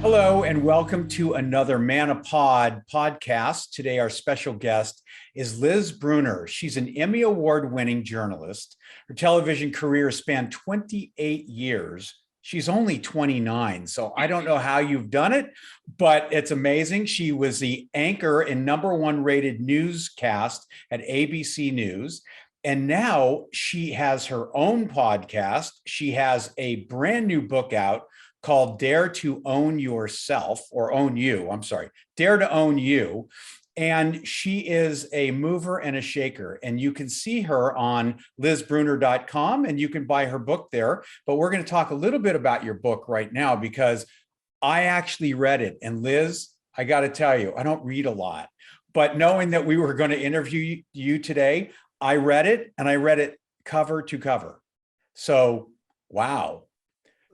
Hello, and welcome to another Man of Pod podcast. Today, our special guest is Liz Brunner. She's an Emmy Award-winning journalist. Her television career spanned 28 years. She's only 29, so I don't know how you've done it, but it's amazing. She was the anchor and #1 rated newscast at ABC News. And now she has her own podcast. She has a brand new book out called Dare to Own Yourself, or Own You, I'm sorry, Dare to Own You. And she is a mover and a shaker. And you can see her on lizbrunner.com and you can buy her book there. But we're going to talk a little bit about your book right now because I actually read it. And Liz, I got to tell you, I don't read a lot, but knowing that we were going to interview you today, I read it and I read it cover to cover. So, wow.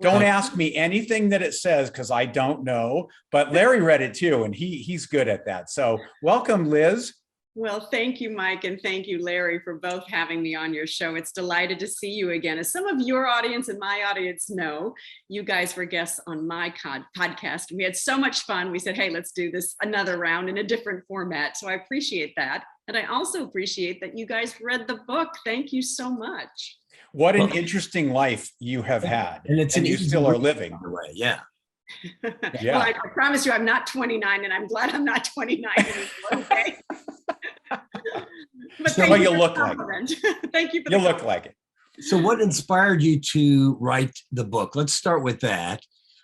Don't ask me anything that it says because I don't know, but Larry read it too, and he's good at that. So welcome, Liz. Well, thank you, Mike, and thank you, Larry, for both having me on your show. It's delighted to see you again. As some of your audience and my audience know, you guys were guests on my podcast. We had so much fun. We said, hey, let's do this another round in a different format. So I appreciate that. And I also appreciate that you guys read the book. Thank you so much. What an interesting life you have had, and you still are living. By the way, yeah. Yeah. Well, I promise you, I'm not 29, and I'm glad I'm not 29 anymore. Okay. But so you look like it. Thank you. You look like it. So, what inspired you to write the book? Let's start with that,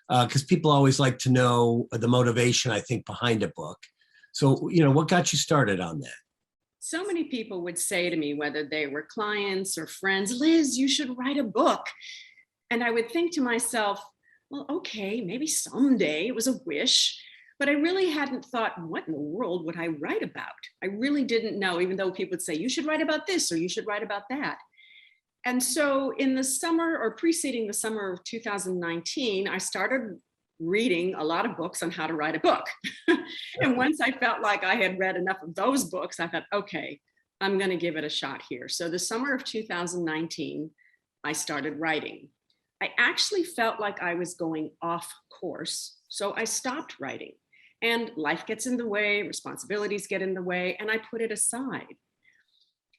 because people always like to know the motivation, I think, behind a book. So, what got you started on that? So many people would say to me, whether they were clients or friends, Liz, you should write a book. And I would think to myself, well, okay, maybe someday. It was a wish, but I really hadn't thought, what in the world would I write about? I really didn't know, even though people would say, you should write about this or you should write about that. And so in the summer or preceding the summer of 2019, I started reading a lot of books on how to write a book. And once I felt like I had read enough of those books, I thought, okay, I'm going to give it a shot here. So the summer of 2019, I started writing. I actually felt like I was going off course, so I stopped writing. And life gets in the way, responsibilities get in the way, and I put it aside.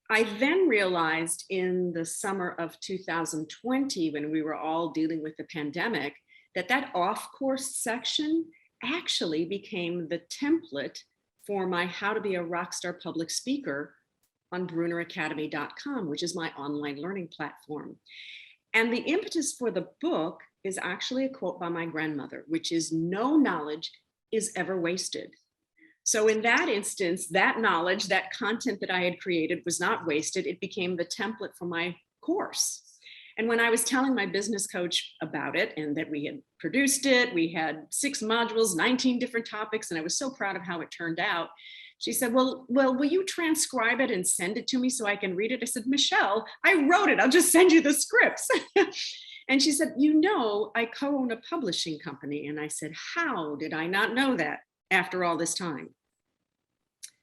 I then realized in the summer of 2020, when we were all dealing with the pandemic, that off-course section actually became the template for my How to Be a Rockstar Public Speaker on BrunnerAcademy.com, which is my online learning platform. And the impetus for the book is actually a quote by my grandmother, which is, no knowledge is ever wasted. So in that instance, that knowledge, that content that I had created was not wasted. It became the template for my course. And when I was telling my business coach about it and that we had produced it, we had 6 modules, 19 different topics, and I was so proud of how it turned out. She said, well, will you transcribe it and send it to me so I can read it? I said, Michelle, I wrote it. I'll just send you the scripts. And she said, I co-own a publishing company. And I said, how did I not know that after all this time?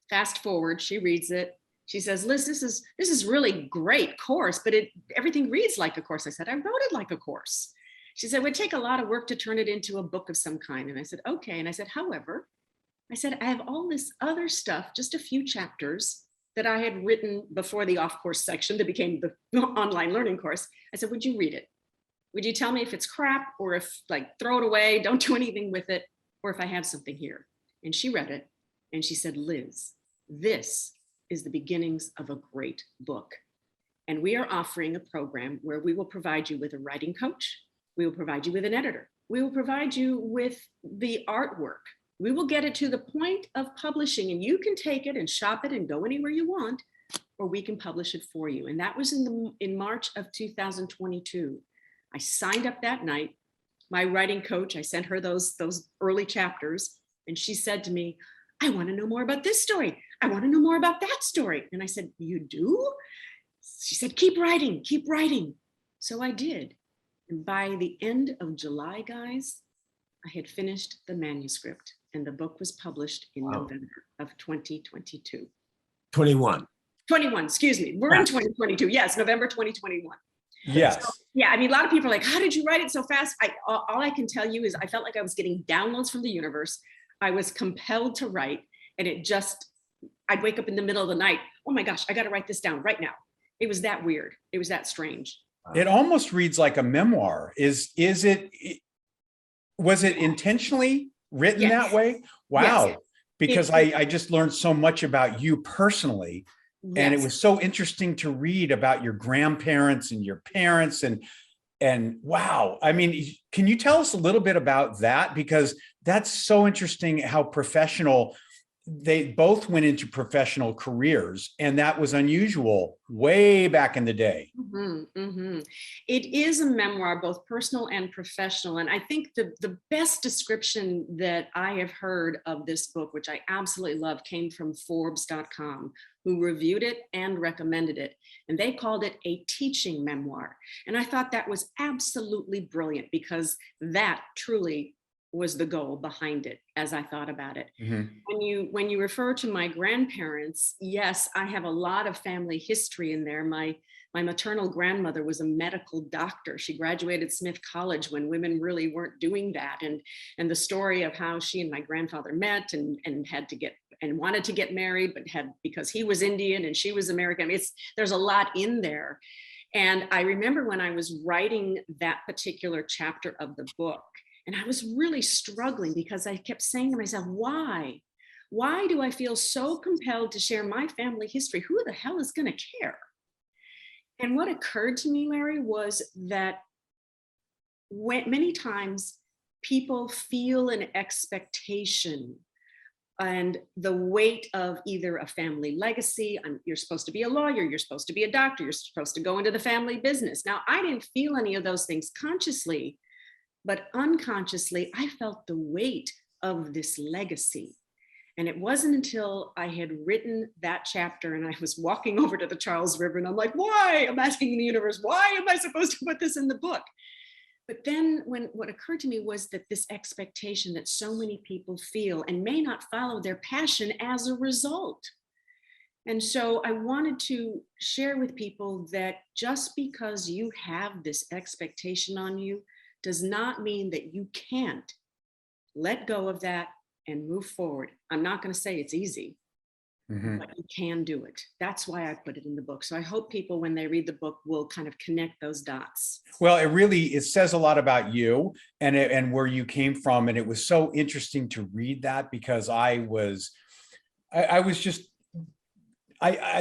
Fast forward, she reads it. She says, Liz, this is really great course, but everything reads like a course. I said, I wrote it like a course. She said, it would take a lot of work to turn it into a book of some kind. And I said, okay. And I said, however, I have all this other stuff, just a few chapters that I had written before the off-course section that became the online learning course. I said, would you read it? Would you tell me if it's crap or if, throw it away, don't do anything with it, or if I have something here? And she read it and she said, Liz, this is the beginnings of a great book. And we are offering a program where we will provide you with a writing coach. We will provide you with an editor. We will provide you with the artwork. We will get it to the point of publishing, and you can take it and shop it and go anywhere you want, or we can publish it for you. And that was in March of 2022. I signed up that night. My writing coach, I sent her those early chapters, and she said to me, I want to know more about this story. I want to know more about that story. And I said, you do? She said, keep writing, keep writing. So I did. And by the end of July, guys, I had finished the manuscript and the book was published in November of 2022. 21, excuse me. We're in 2022. Yes, November 2021. Yes. Yeah, I mean, a lot of people are like, how did you write it so fast? All I can tell you is I felt like I was getting downloads from the universe. I was compelled to write, and I'd wake up in the middle of the night. Oh my gosh, I got to write this down right now. It was that weird. It was that strange. It almost reads like a memoir. Was it intentionally written Yes. that way? Wow. Yes. Because I just learned so much about you personally. And it Yes. was so interesting to read about your grandparents and your parents and wow. I mean, can you tell us a little bit about that? Because that's so interesting how professional they both went into professional careers, and that was unusual way back in the day. It is a memoir, both personal and professional. And I think the best description that I have heard of this book, which I absolutely love, came from Forbes.com, who reviewed it and recommended it. And they called it a teaching memoir. And I thought that was absolutely brilliant, because that truly was the goal behind it as I thought about it. When you refer to my grandparents, yes, I have a lot of family history in there. My maternal grandmother was a medical doctor. She graduated Smith College when women really weren't doing that. And the story of how she and my grandfather met and had to get and wanted to get married, but had, because he was Indian and she was American. There's a lot in there. And I remember when I was writing that particular chapter of the book, and I was really struggling because I kept saying to myself, why? Why do I feel so compelled to share my family history? Who the hell is going to care? And what occurred to me, Larry, was that many times people feel an expectation and the weight of either a family legacy. You're supposed to be a lawyer, you're supposed to be a doctor, you're supposed to go into the family business. Now, I didn't feel any of those things consciously, but unconsciously, I felt the weight of this legacy. And it wasn't until I had written that chapter and I was walking over to the Charles River and I'm like, why? I'm asking the universe, why am I supposed to put this in the book? But then what occurred to me was that this expectation that so many people feel and may not follow their passion as a result. And so I wanted to share with people that just because you have this expectation on you does not mean that you can't let go of that and move forward. I'm not going to say it's easy, but you can do it. That's why I put it in the book. So I hope people, when they read the book, will kind of connect those dots. Well, it says a lot about you and where you came from. And it was so interesting to read that, because I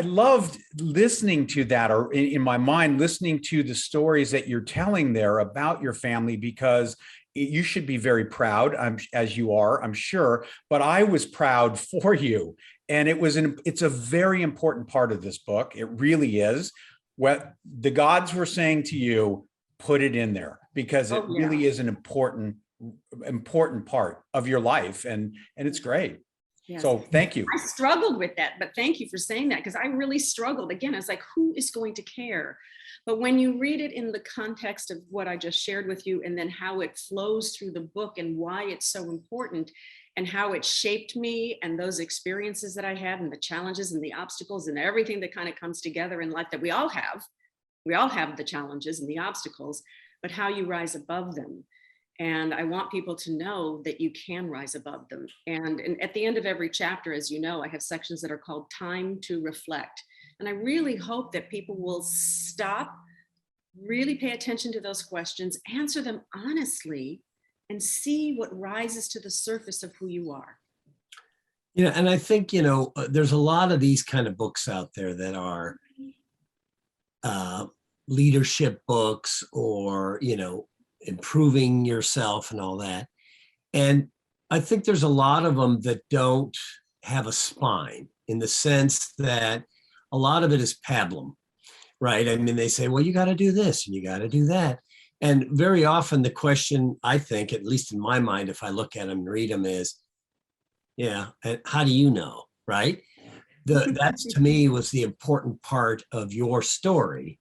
loved listening to that, or in my mind, listening to the stories that you're telling there about your family, because you should be very proud, as you are, I'm sure, but I was proud for you. And it's a very important part of this book. It really is. What the gods were saying to you, put it in there, because it really is an important part of your life. And it's great. Yes. So thank you. I struggled with that, but thank you for saying that, because I really struggled. Again, I was like, who is going to care? But when you read it in the context of what I just shared with you, and then how it flows through the book and why it's so important and how it shaped me and those experiences that I had and the challenges and the obstacles and everything that kind of comes together in life that we all have the challenges and the obstacles, but how you rise above them. And I want people to know that you can rise above them. And at the end of every chapter, as you know, I have sections that are called Time to Reflect. And I really hope that people will stop, really pay attention to those questions, answer them honestly, and see what rises to the surface of who you are. Yeah, and I think, there's a lot of these kind of books out there that are leadership books, or, improving yourself and all that. And I think there's a lot of them that don't have a spine, in the sense that a lot of it is pablum, right? I mean, they say, well, you got to do this and you got to do that. And very often the question, I think, at least in my mind, if I look at them and read them, is, yeah, and how do you know, right? That's, to me, was the important part of your story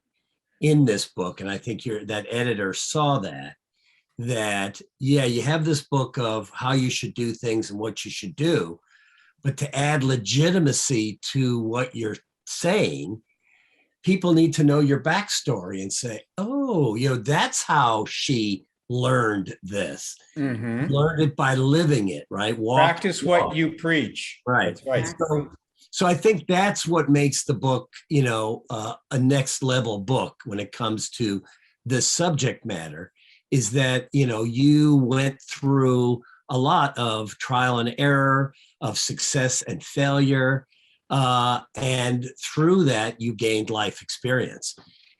in this book. And I think that editor saw that, yeah, you have this book of how you should do things and what you should do, but to add legitimacy to what you're saying, people need to know your backstory and say, oh, that's how she learned this. Mhm. Learned it by living it, right? Practice what you preach. Right. That's right. So I think that's what makes the book, a next level book when it comes to the subject matter, is that, you went through a lot of trial and error, of success and failure. And through that, you gained life experience.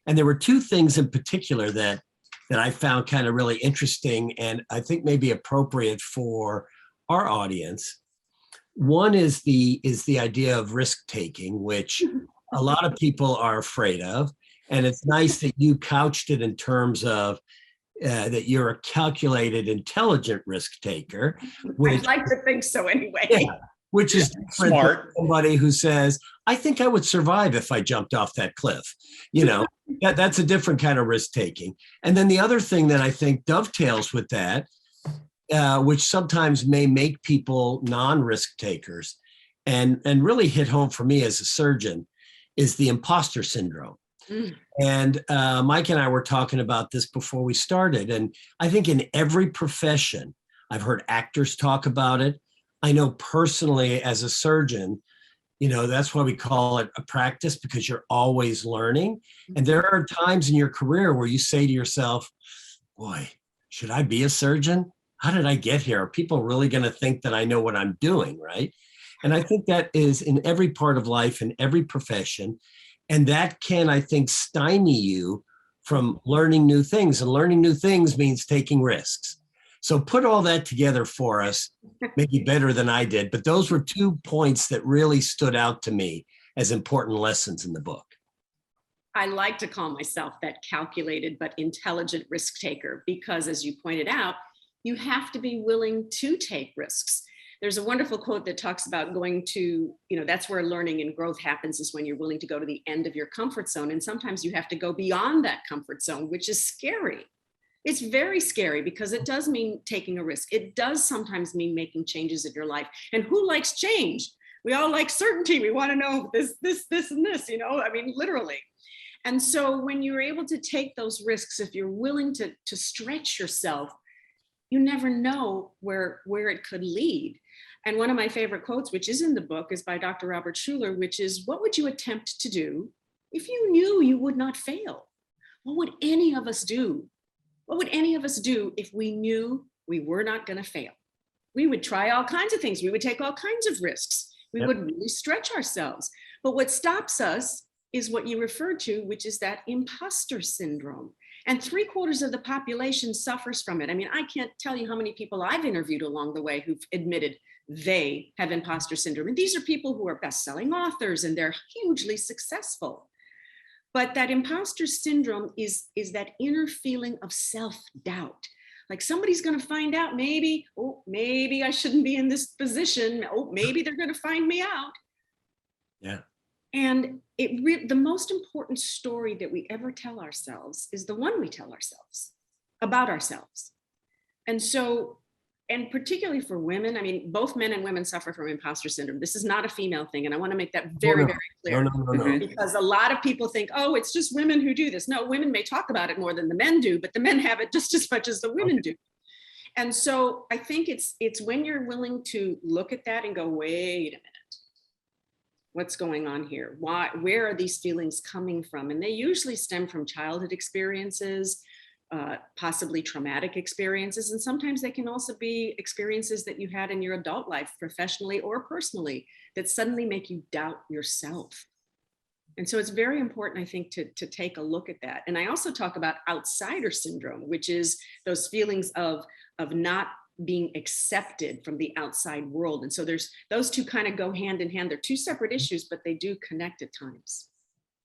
And there were two things in particular that I found kind of really interesting and I think maybe appropriate for our audience. One is the idea of risk taking, which a lot of people are afraid of. And it's nice that you couched it in terms of that you're a calculated, intelligent risk taker. I'd like to think so anyway. Yeah, which is smart. Somebody who says, I think I would survive if I jumped off that cliff. That's a different kind of risk taking. And then the other thing that I think dovetails with that, which sometimes may make people non-risk takers and really hit home for me as a surgeon, is the imposter syndrome. Mm. And Mike and I were talking about this before we started. And I think in every profession, I've heard actors talk about it. I know personally as a surgeon, that's why we call it a practice, because you're always learning. And there are times in your career where you say to yourself, boy, should I be a surgeon? How did I get here? Are people really going to think that I know what I'm doing, right? And I think that is in every part of life, in every profession. And that can, I think, stymie you from learning new things. And learning new things means taking risks. So put all that together for us, maybe better than I did. But those were 2 points that really stood out to me as important lessons in the book. I like to call myself that calculated but intelligent risk taker because, as you pointed out, you have to be willing to take risks. There's a wonderful quote that talks about going to, that's where learning and growth happens, is when you're willing to go to the end of your comfort zone. And sometimes you have to go beyond that comfort zone, which is scary. It's very scary because it does mean taking a risk. It does sometimes mean making changes in your life. And who likes change? We all like certainty. We want to know this, and this, literally. And so when you're able to take those risks, if you're willing to stretch yourself, you never know where it could lead. And one of my favorite quotes, which is in the book, is by Dr. Robert Schuller, which is, what would you attempt to do if you knew you would not fail? What would any of us do? What would any of us do if we knew we were not going to fail? We would try all kinds of things. We would take all kinds of risks. We would really stretch ourselves. But what stops us is what you referred to, which is that imposter syndrome. And 3/4 of the population suffers from it. I can't tell you how many people I've interviewed along the way who've admitted they have imposter syndrome. And these are people who are best-selling authors and they're hugely successful. But that imposter syndrome is that inner feeling of self-doubt. Like somebody's going to find out, maybe I shouldn't be in this position. Oh, maybe they're going to find me out. Yeah. And the most important story that we ever tell ourselves is the one we tell ourselves about ourselves. And so, and particularly for women, both men and women suffer from imposter syndrome. This is not a female thing. And I want to make that very, very clear. No. Because a lot of people think, oh, it's just women who do this. No, women may talk about it more than the men do, but the men have it just as much as the women do. And so I think it's when you're willing to look at that and go, wait a minute. What's going on here? Where are these feelings coming from? And they usually stem from childhood experiences, possibly traumatic experiences. And sometimes they can also be experiences that you had in your adult life, professionally or personally, that suddenly make you doubt yourself. And so it's very important, I think, to take a look at that. And I also talk about outsider syndrome, which is those feelings of not being accepted from the outside world. And so there's those two kind of go hand in hand. They're two separate issues, but they do connect at times.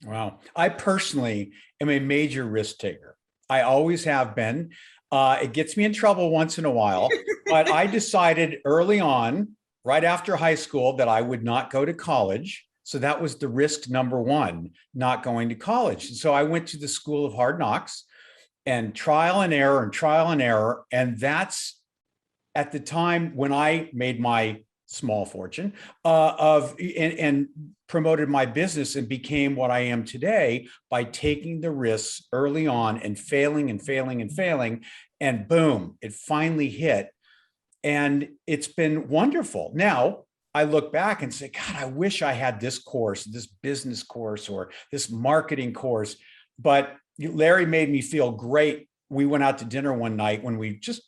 Wow. I personally am a major risk taker. I always have been. It gets me in trouble once in a while, but I decided early on, right after high school, that I would not go to college. So that was the risk number one, not going to college. And so I went to the School of Hard Knocks and trial and error. And that's at the time when I made my small fortune, and promoted my business and became what I am today by taking the risks early on and failing and failing and failing. And boom, it finally hit. And it's been wonderful. Now I look back and say, God, I wish I had this course, this business course, or this marketing course. But Larry made me feel great. We went out to dinner one night when we just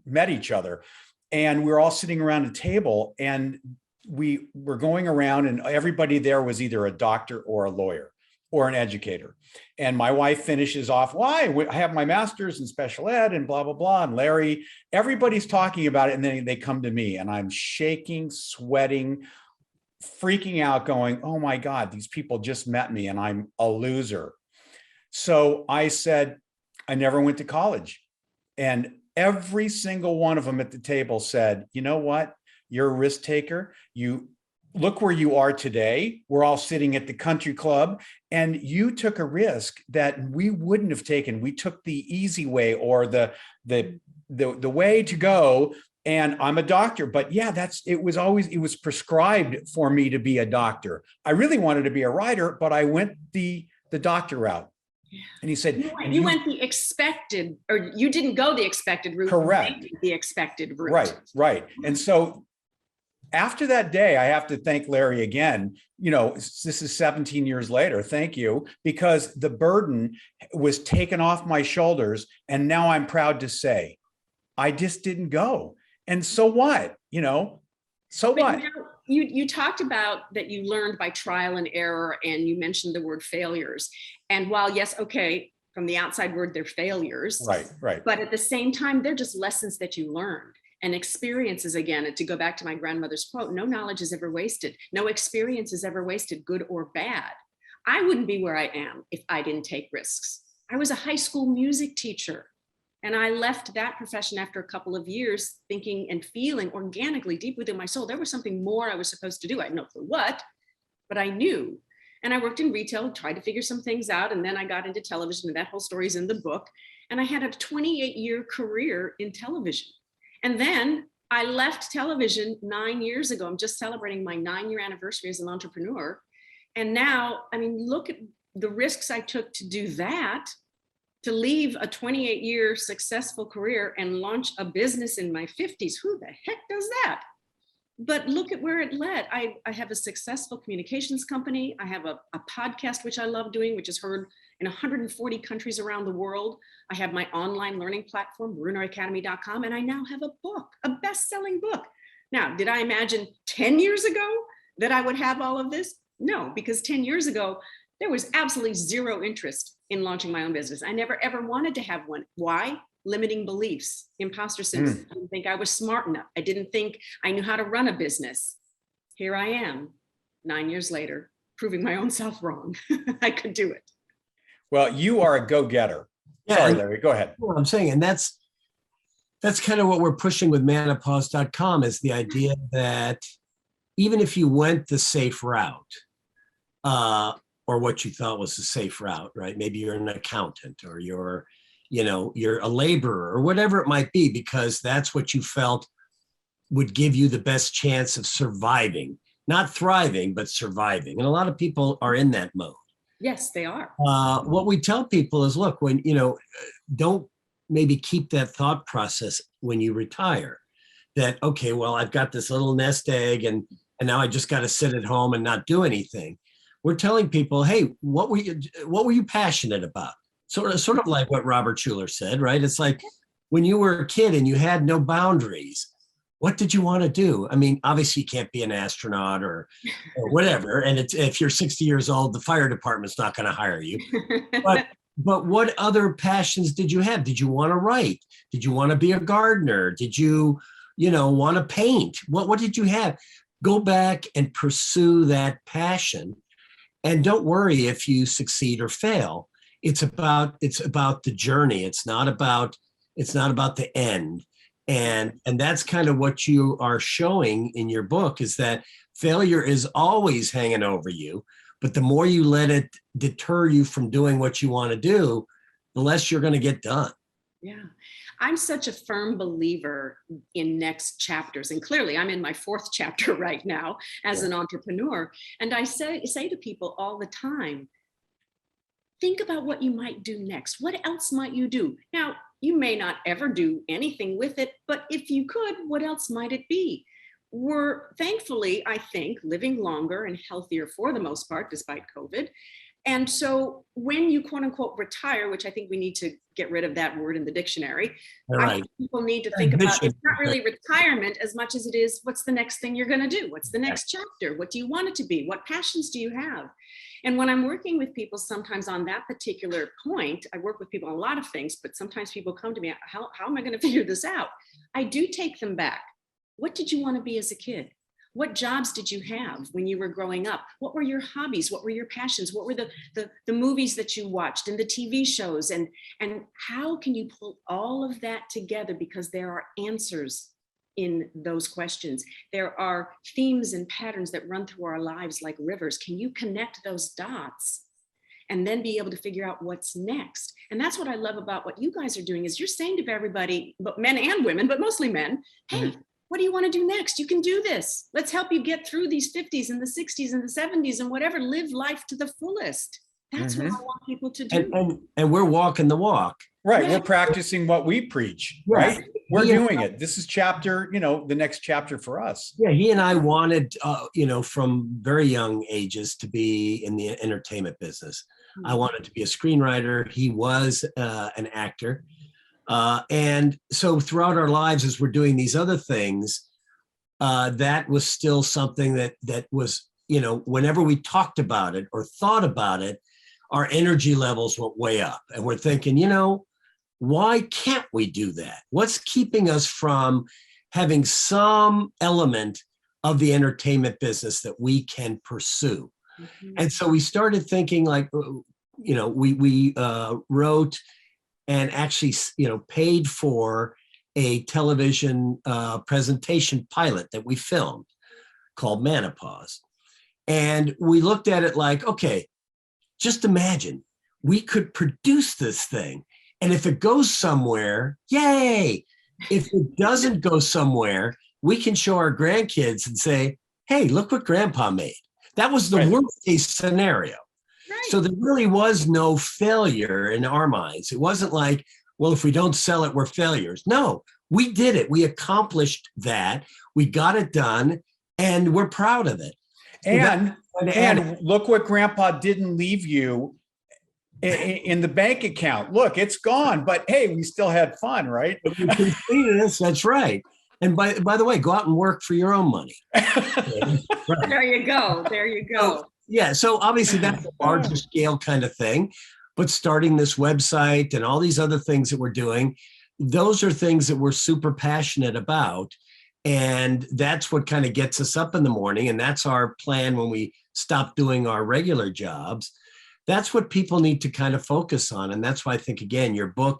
met each other, and we were all sitting around a table, and we were going around, and everybody there was either a doctor or a lawyer or an educator. And my wife finishes off, why? I have my master's in special ed and blah, blah, blah. And Larry, everybody's talking about it. And then they come to me and I'm shaking, sweating, freaking out, going, oh my God, these people just met me and I'm a loser. So I said, I never went to college. And every single one of them at the table said, you know what? You're a risk taker. You look where you are today. We're all sitting at the country club, and you took a risk that we wouldn't have taken. We took the easy way, or the way to go. And I'm a doctor, but yeah, it was prescribed for me to be a doctor. I really wanted to be a writer, but I went the doctor route. And he said, you went the expected, or you didn't go the expected route. Correct. The expected route. Right. And so after that day, I have to thank Larry again. This is 17 years later. Thank you, because the burden was taken off my shoulders. And now I'm proud to say, I just didn't go. And so what? So what? You talked about that you learned by trial and error, and you mentioned the word failures. And while, yes, okay, from the outside word, they're failures. Right. But at the same time, they're just lessons that you learned. And experiences, again, and to go back to my grandmother's quote, no knowledge is ever wasted. No experience is ever wasted, good or bad. I wouldn't be where I am if I didn't take risks. I was a high school music teacher, and I left that profession after a couple of years thinking and feeling organically deep within my soul, there was something more I was supposed to do. I had no clue what, but I knew. And I worked in retail, tried to figure some things out. And then I got into television, and that whole story is in the book. And I had a 28-year career in television. And then I left television 9 years ago. I'm just celebrating my 9-year anniversary as an entrepreneur. And now, look at the risks I took to do that, to leave a 28-year successful career and launch a business in my 50s. Who the heck does that? But look at where it led. I have a successful communications company. I have a podcast, which I love doing, which is heard in 140 countries around the world. I have my online learning platform, BrunnerAcademy.com, and I now have a book, a best-selling book. Now, did I imagine 10 years ago that I would have all of this? No, because 10 years ago, there was absolutely zero interest in launching my own business. I never, ever wanted to have one. Why? Limiting beliefs, imposter syndrome. I didn't think I was smart enough. I didn't think I knew how to run a business. Here I am, 9 years later, proving my own self wrong. I could do it. Well, you are a go-getter. Yeah, sorry, Larry, go ahead. What I'm saying, and that's kind of what we're pushing with manopause.com, is the idea that even if you went the safe route, or what you thought was the safe route, right? Maybe you're an accountant, or you're a laborer, or whatever it might be, because that's what you felt would give you the best chance of surviving, not thriving, but surviving. And a lot of people are in that mode. Yes, they are. What we tell people is, look, when, don't maybe keep that thought process when you retire, that, okay, well, I've got this little nest egg and now I just got to sit at home and not do anything. We're telling people, hey, what were you passionate about? Sort of like what Robert Schuller said, right? It's like when you were a kid and you had no boundaries, what did you want to do? Obviously you can't be an astronaut or whatever. And if you're 60 years old, the fire department's not going to hire you. But what other passions did you have? Did you want to write? Did you want to be a gardener? Did you, want to paint? What did you have? Go back and pursue that passion. And don't worry if you succeed or fail. It's about the journey. It's not about the end. And that's kind of what you are showing in your book, is that failure is always hanging over you, but the more you let it deter you from doing what you want to do, the less you're going to get done. Yeah. I'm such a firm believer in next chapters. And clearly I'm in my fourth chapter right now as an entrepreneur. And I say to people all the time, think about what you might do next. What else might you do? Now, you may not ever do anything with it, but if you could, what else might it be? We're thankfully, I think, living longer and healthier for the most part, despite COVID. And so when you quote unquote retire, which I think we need to get rid of that word in the dictionary, All I right. think people need to think about, Transition. it's not really retirement as much as it is, what's the next thing you're going to do? What's the next chapter? What do you want it to be? What passions do you have? And when I'm working with people, sometimes on that particular point, I work with people on a lot of things, but sometimes people come to me, how am I going to figure this out? I do take them back. What did you want to be as a kid? What jobs did you have when you were growing up? What were your hobbies? What were your passions? What were the movies that you watched and the TV shows? And how can you pull all of that together? Because there are answers in those questions. There are themes and patterns that run through our lives like rivers. Can you connect those dots and then be able to figure out what's next? And that's what I love about what you guys are doing, is you're saying to everybody, but men and women, but mostly men, hey, what do you want to do next? You can do this. Let's help you get through these 50s and the 60s and the 70s and whatever. Live life to the fullest. That's what I want people to do. And we're walking the walk. Right. Yeah. We're practicing what we preach, right? We're doing it. This is chapter, the next chapter for us. Yeah, he and I wanted, from very young ages to be in the entertainment business. I wanted to be a screenwriter. He was an actor. And so throughout our lives, as we're doing these other things, that was still something that was, whenever we talked about it or thought about it, our energy levels went way up. And we're thinking, why can't we do that? What's keeping us from having some element of the entertainment business that we can pursue? And so we started thinking like, we wrote and actually, paid for a television presentation pilot that we filmed called Menopause. And we looked at it like, okay, just imagine we could produce this thing. And if it goes somewhere, yay. If it doesn't go somewhere, we can show our grandkids and say, hey, look what grandpa made. That was the worst case scenario. Right. So there really was no failure in our minds. It wasn't like, well, if we don't sell it, we're failures. No, we did it. We accomplished that. We got it done, and we're proud of it. And look what grandpa didn't leave you in the bank account. Look, it's gone, but hey, we still had fun, right? We completed this. That's right. And by the way, go out and work for your own money. Right. There you go. There you go. So obviously that's a larger scale kind of thing, but starting this website and all these other things that we're doing, those are things that we're super passionate about. And that's what kind of gets us up in the morning. And that's our plan when we stop doing our regular jobs. That's what people need to kind of focus on. And that's why I think, again, your book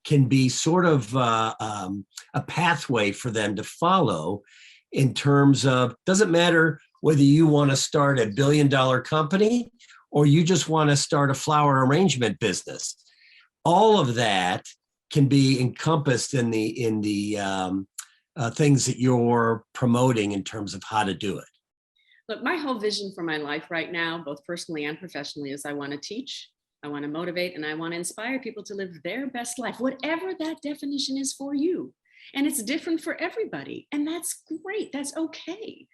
can be sort of a pathway for them to follow in terms of, doesn't matter whether you want to start a $1 billion company or you just want to start a flower arrangement business. All of that can be encompassed in the things that you're promoting in terms of how to do it. Look, my whole vision for my life right now, both personally and professionally, is I want to teach, I want to motivate, and I want to inspire people to live their best life, whatever that definition is for you. And it's different for everybody. And that's great. That's okay.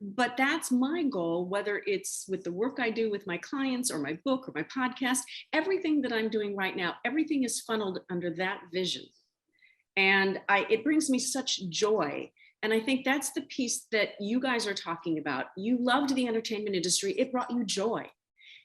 But that's my goal, whether it's with the work I do with my clients or my book or my podcast, everything that I'm doing right now, everything is funneled under that vision. And it brings me such joy. And I think that's the piece that you guys are talking about. You loved the entertainment industry. It brought you joy.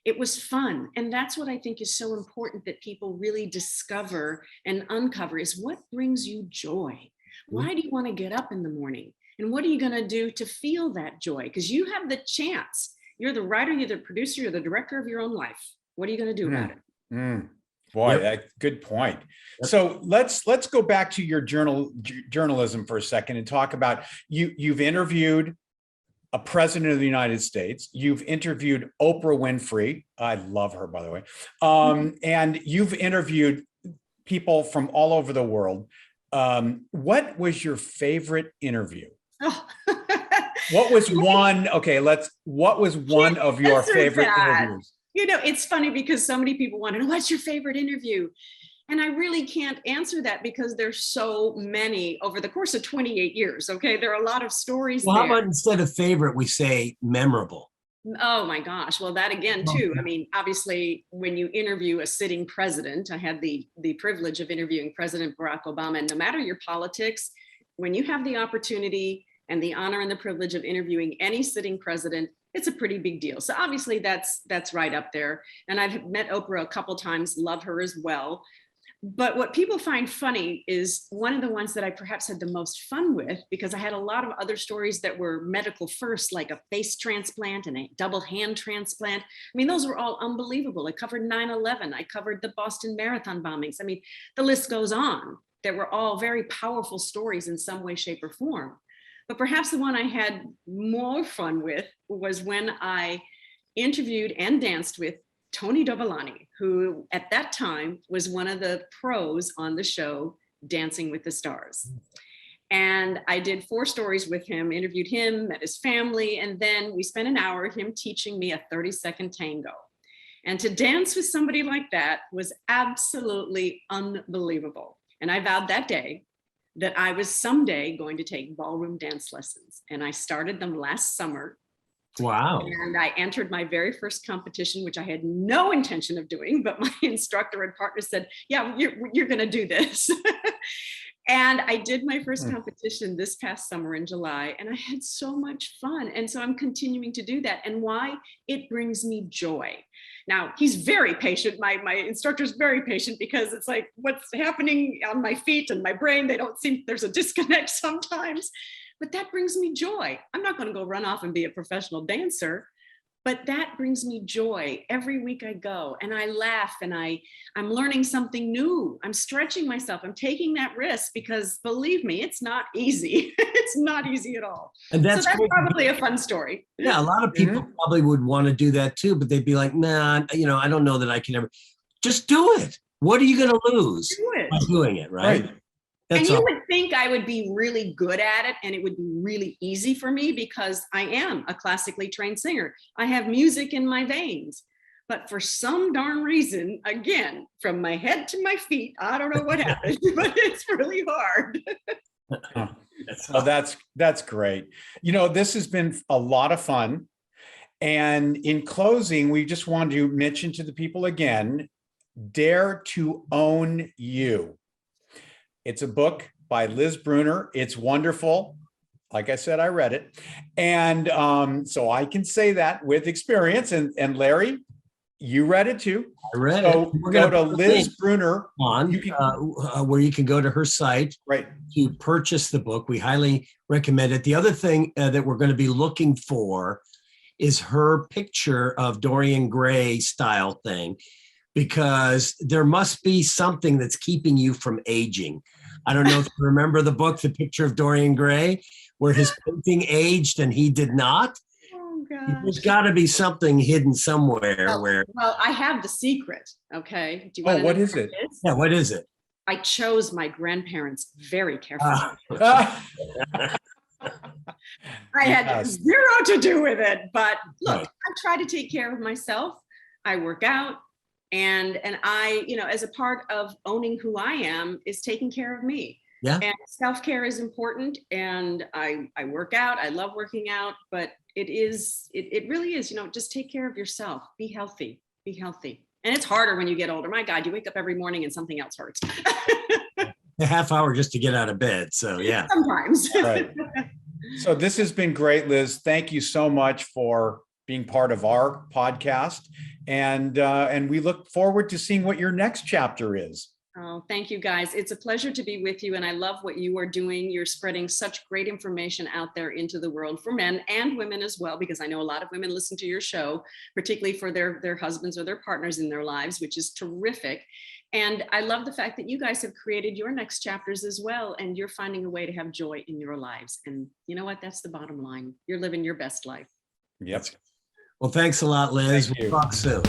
It was fun. And that's what I think is so important that people really discover and uncover, is what brings you joy? Why do you want to get up in the morning? And what are you going to do to feel that joy? Because you have the chance. You're the writer, you're the producer, you're the director of your own life. What are you going to do about it? Boy, good point. So let's go back to your journalism for a second and talk about you've interviewed a president of the United States. You've interviewed Oprah Winfrey. I love her, by the way. And you've interviewed people from all over the world. What was your favorite interview? Oh. What was one? Okay, what was one of your favorite interviews? You know, it's funny because so many people want to know what's your favorite interview. And I really can't answer that because there's so many over the course of 28 years. Okay. There are a lot of stories. Well, how about instead of favorite, we say memorable? Oh my gosh. Well, that again, too. I mean, obviously, when you interview a sitting president, I had the privilege of interviewing President Barack Obama. And no matter your politics, when you have the opportunity and the honor and the privilege of interviewing any sitting president, it's a pretty big deal. So obviously that's right up there. And I've met Oprah a couple times, love her as well. But what people find funny is one of the ones that I perhaps had the most fun with, because I had a lot of other stories that were medical first, like a face transplant and a double hand transplant. I mean, those were all unbelievable. I covered 9/11. I covered the Boston Marathon bombings. I mean, the list goes on. They were all very powerful stories in some way, shape, or form. But perhaps the one I had more fun with was when I interviewed and danced with Tony Dovolani, who at that time was one of the pros on the show Dancing with the Stars. And I did 4 stories with him, interviewed him, met his family, and then we spent an hour him teaching me a 30-second tango. And to dance with somebody like that was absolutely unbelievable. And I vowed that day that I was someday going to take ballroom dance lessons. And I started them last summer. Wow. And I entered my very first competition, which I had no intention of doing, but my instructor and partner said, yeah, you're going to do this. And I did my first competition this past summer in July, and I had so much fun. And so I'm continuing to do that. And why? It brings me joy. Now, he's very patient. My instructor is very patient because it's like, what's happening on my feet and my brain? They don't seem, there's a disconnect sometimes. But that brings me joy. I'm not going to go run off and be a professional dancer, but that brings me joy. Every week I go and I laugh and I'm learning something new. I'm stretching myself. I'm taking that risk because believe me, it's not easy. It's not easy at all. And that's probably a fun story. Yeah, a lot of people probably would want to do that too, but they'd be like, nah, I don't know that I can ever. Just do it. What are you going to lose by doing it, right? And you would think I would be really good at it and it would be really easy for me because I am a classically trained singer. I have music in my veins. But for some darn reason, again, from my head to my feet, I don't know what happened, but it's really hard. Well, that's great. This has been a lot of fun. And in closing, we just wanted to mention to the people again, Dare to Own You. It's a book by Liz Brunner. It's wonderful. Like I said, I read it. And so I can say that with experience. And Larry, you read it too. I read it. We're go to Liz Brunner on where you can go to her site to purchase the book. We highly recommend it. The other thing that we're going to be looking for is her picture of Dorian Gray style thing, because there must be something that's keeping you from aging. I don't know if you remember the book, The Picture of Dorian Gray, where his painting aged and he did not. Oh, gosh. There's got to be something hidden somewhere where. Well, I have the secret. Okay. Do you want to know what is it? Yeah, what is it? I chose my grandparents very carefully. I had zero to do with it. But look, I try to take care of myself. I work out. And I, as a part of owning who I am is taking care of me. Yeah. And self-care is important. And I work out. I love working out, but it really is, just take care of yourself. Be healthy. And it's harder when you get older. My God, you wake up every morning and something else hurts. A half hour just to get out of bed. So yeah. Sometimes. Right. So this has been great, Liz. Thank you so much for being part of our podcast. And we look forward to seeing what your next chapter is. Oh, thank you, guys. It's a pleasure to be with you. And I love what you are doing. You're spreading such great information out there into the world for men and women as well, because I know a lot of women listen to your show, particularly for their husbands or their partners in their lives, which is terrific. And I love the fact that you guys have created your next chapters as well. And you're finding a way to have joy in your lives. And you know what? That's the bottom line. You're living your best life. Yep. Well, thanks a lot, Liz. We'll talk soon.